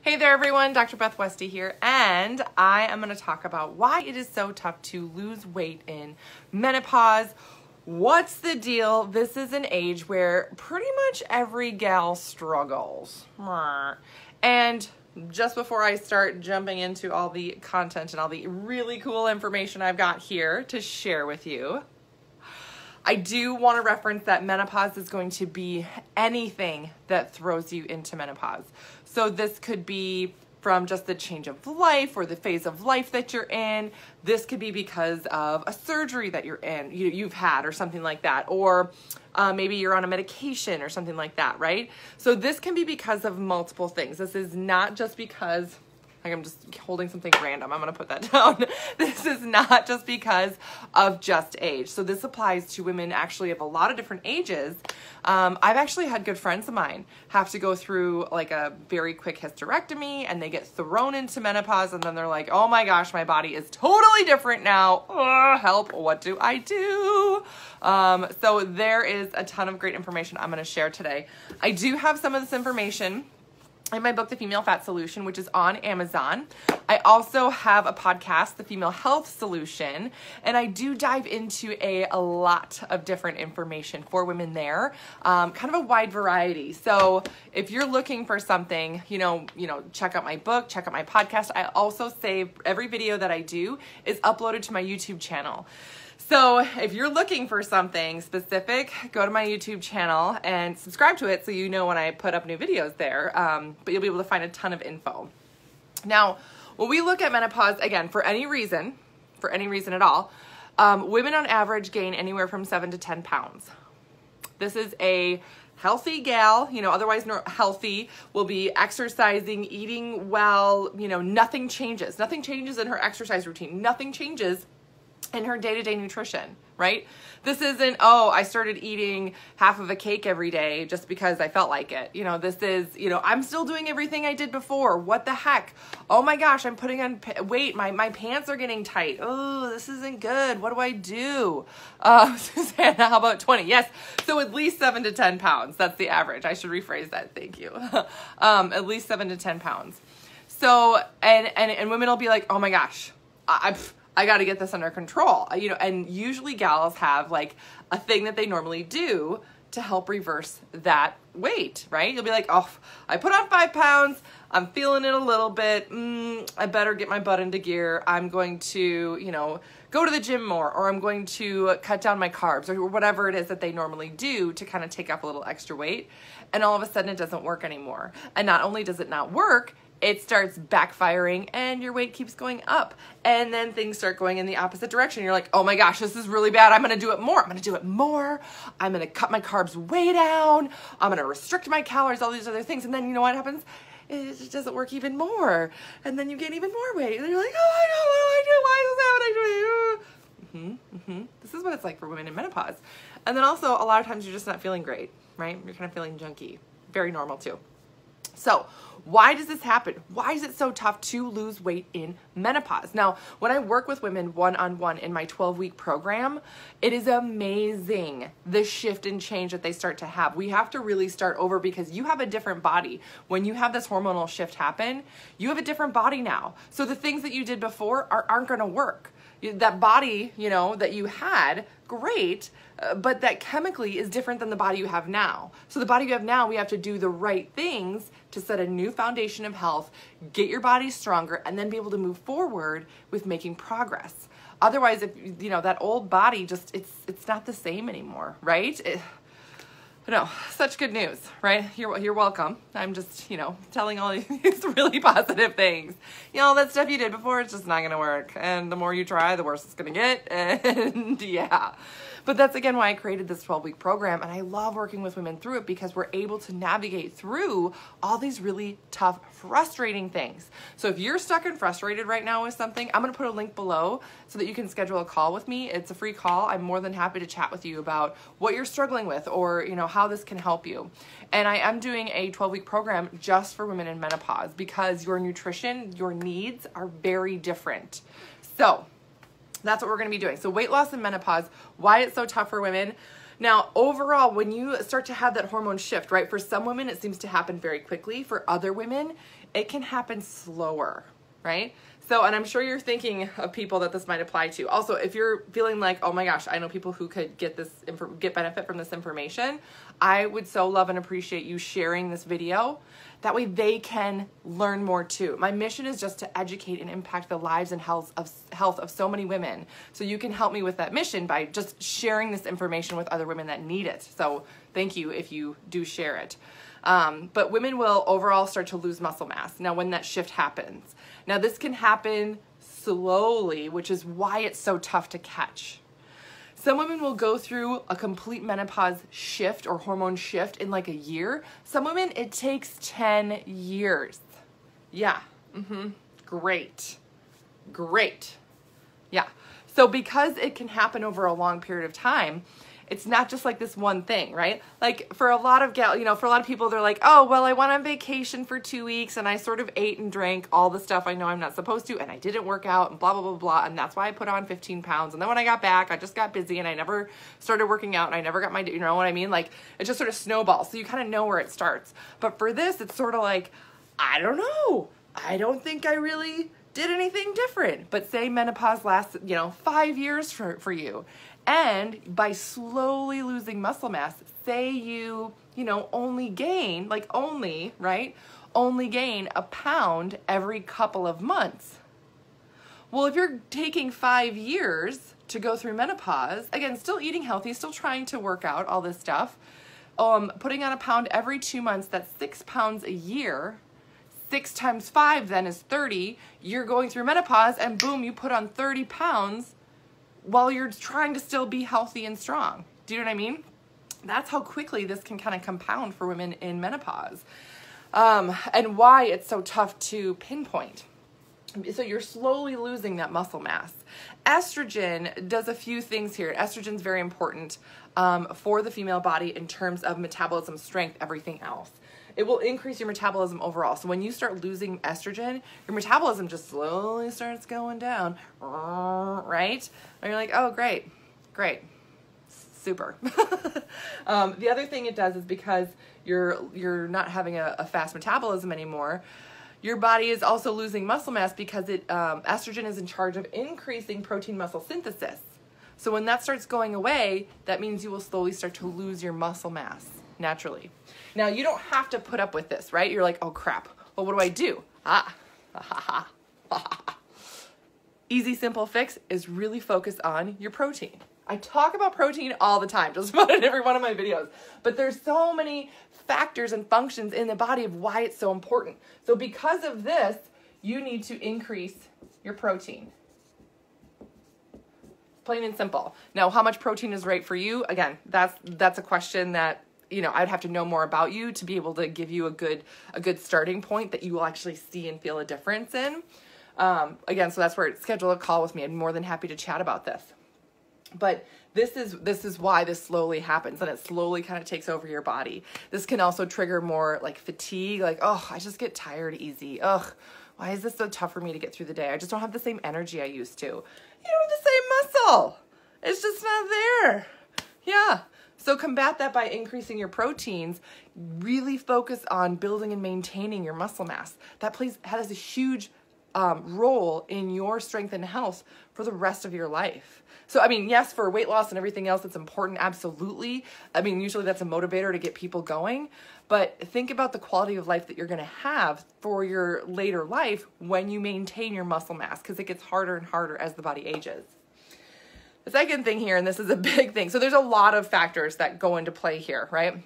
Hey there everyone, Dr. Beth Westy here, and I am going to talk about why it is so tough to lose weight in menopause. What's the deal? This is an age where pretty much every gal struggles. And just before I start jumping into all the content and all the really cool information I've got here to share with you, I do want to reference that menopause is going to be anything that throws you into menopause. So this could be from just the change of life or the phase of life that you're in. This could be because of a surgery that you're in, you've had or something like that. Or maybe you're on a medication or something like that, right? So this can be because of multiple things. This is not just because, like I'm just holding something random. I'm going to put that down. This is not just because of just age. So this applies to women actually of a lot of different ages. I've actually had good friends of mine have to go through like a very quick hysterectomy and they get thrown into menopause and then they're like, oh my gosh, my body is totally different now. Help, what do I do? So there is a ton of great information I'm going to share today. I do have some of this information in my book, The Female Fat Solution, which is on Amazon. I also have a podcast, The Female Health Solution, and I do dive into a lot of different information for women there, kind of a wide variety. So if you're looking for something, check out my book, check out my podcast. I also save every video that I do is uploaded to my YouTube channel. So if you're looking for something specific, go to my YouTube channel and subscribe to it so you know when I put up new videos there, but you'll be able to find a ton of info. Now, when we look at menopause, again, for any reason at all, women on average gain anywhere from 7 to 10 pounds. This is a healthy gal, otherwise healthy, will be exercising, eating well, nothing changes. Nothing changes in her exercise routine. Nothing changes in her day-to-day nutrition, right? This isn't, oh, I started eating half of a cake every day just because I felt like it. This is, I'm still doing everything I did before. What the heck? Oh my gosh, I'm putting on weight. My pants are getting tight. Oh, this isn't good. What do I do? Susanna, how about 20? Yes. So at least 7 to 10 pounds. That's the average. I should rephrase that. Thank you. At least 7 to 10 pounds. So, and women will be like, oh my gosh, I got to get this under control, and usually gals have like a thing that they normally do to help reverse that weight, right? You'll be like, oh, I put on 5 pounds. I'm feeling it a little bit. I better get my butt into gear. I'm going to, go to the gym more, or I'm going to cut down my carbs, or whatever it is that they normally do to kind of take off a little extra weight. And all of a sudden it doesn't work anymore. And not only does it not work, it starts backfiring and your weight keeps going up. And then things start going in the opposite direction. You're like, oh my gosh, this is really bad. I'm going to do it more. I'm going to do it more. I'm going to cut my carbs way down. I'm going to restrict my calories, all these other things. And then you know what happens? It just doesn't work even more. And then you gain even more weight. And you're like, oh my God, what do I do? Why is this happening to me? This is what it's like for women in menopause. And then also a lot of times you're just not feeling great, right? You're kind of feeling junky. Very normal too. So why does this happen? Why is it so tough to lose weight in menopause? Now, when I work with women one-on-one in my 12-week program, it is amazing the shift and change that they start to have. We have to really start over because you have a different body. When you have this hormonal shift happen, you have a different body now. So the things that you did before aren't going to work. That body, that you had, great, but that chemically is different than the body you have now. So the body you have now, we have to do the right things to set a new foundation of health, get your body stronger, and then be able to move forward with making progress. Otherwise, if that old body just, it's not the same anymore, right? No, such good news, right? You're welcome. I'm just, telling all these really positive things. That stuff you did before, it's just not going to work. And the more you try, the worse it's going to get. And yeah. But that's again why I created this 12-week program, and I love working with women through it because we're able to navigate through all these really tough, frustrating things. So if you're stuck and frustrated right now with something, I'm going to put a link below so that you can schedule a call with me. It's a free call. I'm more than happy to chat with you about what you're struggling with or, how this can help you. And I am doing a 12-week program just for women in menopause because your nutrition, your needs are very different. So that's what we're going to be doing. So weight loss and menopause, why it's so tough for women. Now, overall, when you start to have that hormone shift, right, for some women, it seems to happen very quickly. For other women, it can happen slower, right? So, and I'm sure you're thinking of people that this might apply to. Also, if you're feeling like, oh my gosh, I know people who could get benefit from this information, I would so love and appreciate you sharing this video. That way they can learn more too. My mission is just to educate and impact the lives and health of so many women. So you can help me with that mission by just sharing this information with other women that need it. So thank you if you do share it. But women will overall start to lose muscle mass. Now, when that shift happens. Now, this can happen slowly, which is why it's so tough to catch. Some women will go through a complete menopause shift or hormone shift in like a year. Some women, it takes 10 years. Yeah. Great. Yeah. So because it can happen over a long period of time, it's not just like this one thing, right? Like for a lot of for a lot of people, they're like, oh, well, I went on vacation for 2 weeks and I sort of ate and drank all the stuff I know I'm not supposed to, and I didn't work out and blah, blah, blah, blah. And that's why I put on 15 pounds. And then when I got back, I just got busy and I never started working out and I never got my, you know what I mean? Like it just sort of snowballs. So you kind of know where it starts. But for this, it's sort of like, I don't know. I don't think I really did anything different. But say menopause lasts, 5 years for you. And by slowly losing muscle mass, say you only gain, only gain a pound every couple of months. Well, if you're taking 5 years to go through menopause, again, still eating healthy, still trying to work out, all this stuff, putting on a pound every 2 months, that's 6 pounds a year. 6 times 5 then is 30. You're going through menopause and boom, you put on 30 pounds while you're trying to still be healthy and strong. Do you know what I mean? That's how quickly this can kind of compound for women in menopause. And why it's so tough to pinpoint. So you're slowly losing that muscle mass. Estrogen does a few things here. Estrogen is very important for the female body in terms of metabolism, strength, everything else. It will increase your metabolism overall. So when you start losing estrogen, your metabolism just slowly starts going down, right? And you're like, oh, great, super. The other thing it does is because you're not having a fast metabolism anymore, your body is also losing muscle mass because estrogen is in charge of increasing protein muscle synthesis. So when that starts going away, that means you will slowly start to lose your muscle mass naturally. Now, you don't have to put up with this, right? You're like, oh crap, well, what do I do? Easy, simple fix is really focus on your protein. I talk about protein all the time, just about in every one of my videos, but there's so many factors and functions in the body of why it's so important. So because of this, you need to increase your protein. Plain and simple. Now, how much protein is right for you? Again, that's a question that I'd have to know more about you to be able to give you a good starting point that you will actually see and feel a difference in. Again, so that's where schedule a call with me. I'm more than happy to chat about this. But this is why this slowly happens, and it slowly kind of takes over your body. This can also trigger more like fatigue, like, oh, I just get tired easy. Ugh, why is this so tough for me to get through the day? I just don't have the same energy I used to. You don't have the same muscle. It's just not there. Yeah. So combat that by increasing your proteins. Really focus on building and maintaining your muscle mass. That has a huge role in your strength and health for the rest of your life. So, yes, for weight loss and everything else, it's important, absolutely. Usually that's a motivator to get people going. But think about the quality of life that you're going to have for your later life when you maintain your muscle mass, because it gets harder and harder as the body ages. The second thing here, and this is a big thing, so there's a lot of factors that go into play here, right?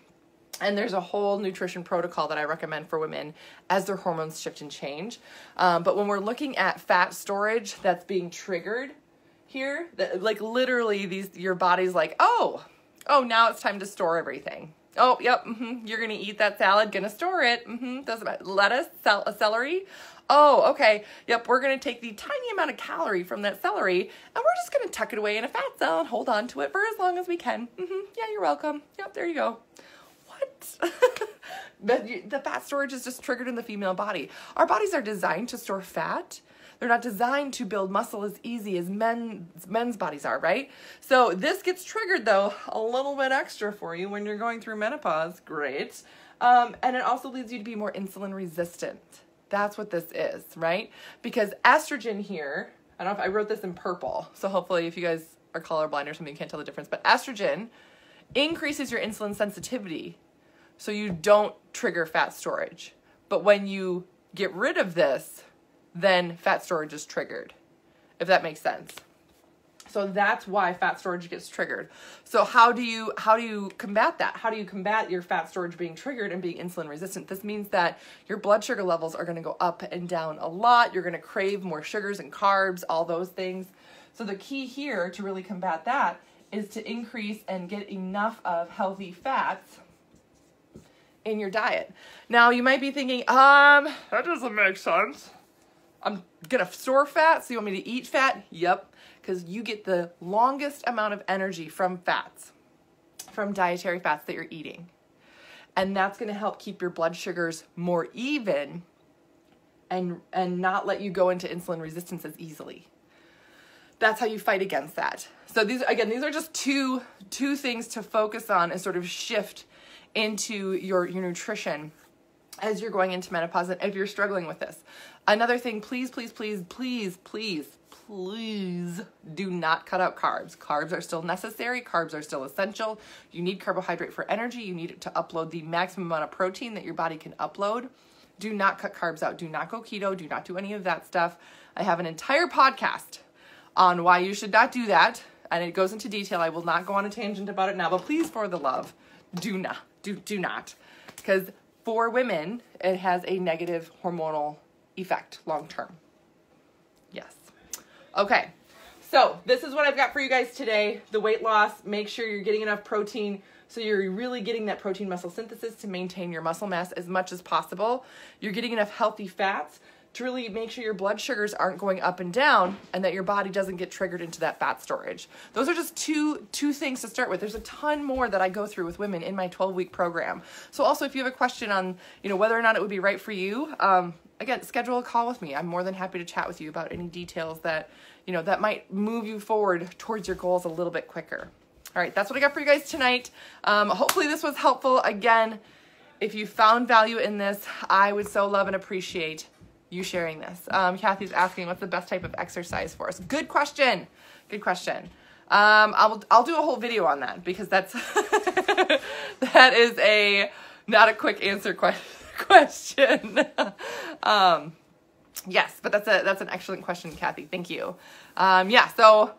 And there's a whole nutrition protocol that I recommend for women as their hormones shift and change. But when we're looking at fat storage that's being triggered here, like literally your body's like, oh, now it's time to store everything. Oh, yep, you're going to eat that salad, going to store it. Doesn't matter. Lettuce, celery. Oh, okay. Yep, we're going to take the tiny amount of calorie from that celery, and we're just going to tuck it away in a fat cell and hold on to it for as long as we can. Yeah, you're welcome. Yep, there you go. What? The fat storage is just triggered in the female body. Our bodies are designed to store fat. They're not designed to build muscle as easy as men's bodies are, right? So this gets triggered though a little bit extra for you when you're going through menopause. Great. And it also leads you to be more insulin resistant. That's what this is, right? Because estrogen here, I don't know if I wrote this in purple, so hopefully if you guys are colorblind or something, you can't tell the difference, but estrogen increases your insulin sensitivity so you don't trigger fat storage. But when you get rid of this, then fat storage is triggered, if that makes sense. So that's why fat storage gets triggered. So how do you combat that? How do you combat your fat storage being triggered and being insulin resistant? This means that your blood sugar levels are going to go up and down a lot. You're going to crave more sugars and carbs, all those things. So the key here to really combat that is to increase and get enough of healthy fats in your diet. Now you might be thinking, that doesn't make sense. I'm gonna store fat, so you want me to eat fat? Yep, because you get the longest amount of energy from fats, from dietary fats that you're eating. And that's gonna help keep your blood sugars more even and not let you go into insulin resistance as easily. That's how you fight against that. So these are just two things to focus on and sort of shift into your nutrition as you're going into menopause and if you're struggling with this. Another thing, please do not cut out carbs. Carbs are still necessary. Carbs are still essential. You need carbohydrate for energy. You need it to upload the maximum amount of protein that your body can upload. Do not cut carbs out. Do not go keto. Do not do any of that stuff. I have an entire podcast on why you should not do that, and it goes into detail. I will not go on a tangent about it now, but please, for the love, do not. Because for women, it has a negative hormonal effect long term. Yes. Okay. So this is what I've got for you guys today. The weight loss, make sure you're getting enough protein so you're really getting that protein muscle synthesis to maintain your muscle mass as much as possible. You're getting enough healthy fats to really make sure your blood sugars aren't going up and down and that your body doesn't get triggered into that fat storage. Those are just two things to start with. There's a ton more that I go through with women in my 12-week program. So also if you have a question on, whether or not it would be right for you, again, schedule a call with me. I'm more than happy to chat with you about any details that, that might move you forward towards your goals a little bit quicker. All right, that's what I got for you guys tonight. Hopefully this was helpful. Again, if you found value in this, I would so love and appreciate you sharing this. Kathy's asking, what's the best type of exercise for us? Good question. I'll do a whole video on that because that's that is not a quick answer question. Yes, but that's an excellent question, Kathy. Thank you. So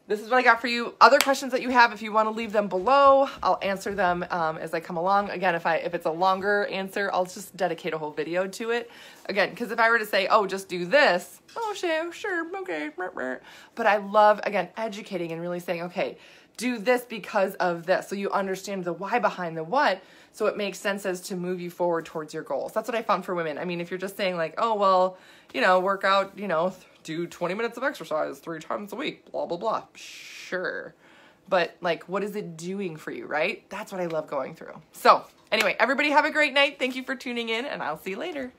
this is what I got for you. Other questions that you have, if you want to leave them below, I'll answer them as I come along. Again, if it's a longer answer, I'll just dedicate a whole video to it. Again, because if I were to say, oh, just do this, oh, sure, okay. But I love, again, educating and really saying, okay, do this because of this. So you understand the why behind the what, so it makes sense as to move you forward towards your goals. That's what I found for women. I mean, if you're just saying like, oh, well, work out, do 20 minutes of exercise 3 times a week, blah, blah, blah. Sure. But like, what is it doing for you, right? That's what I love going through. So anyway, everybody have a great night. Thank you for tuning in, and I'll see you later.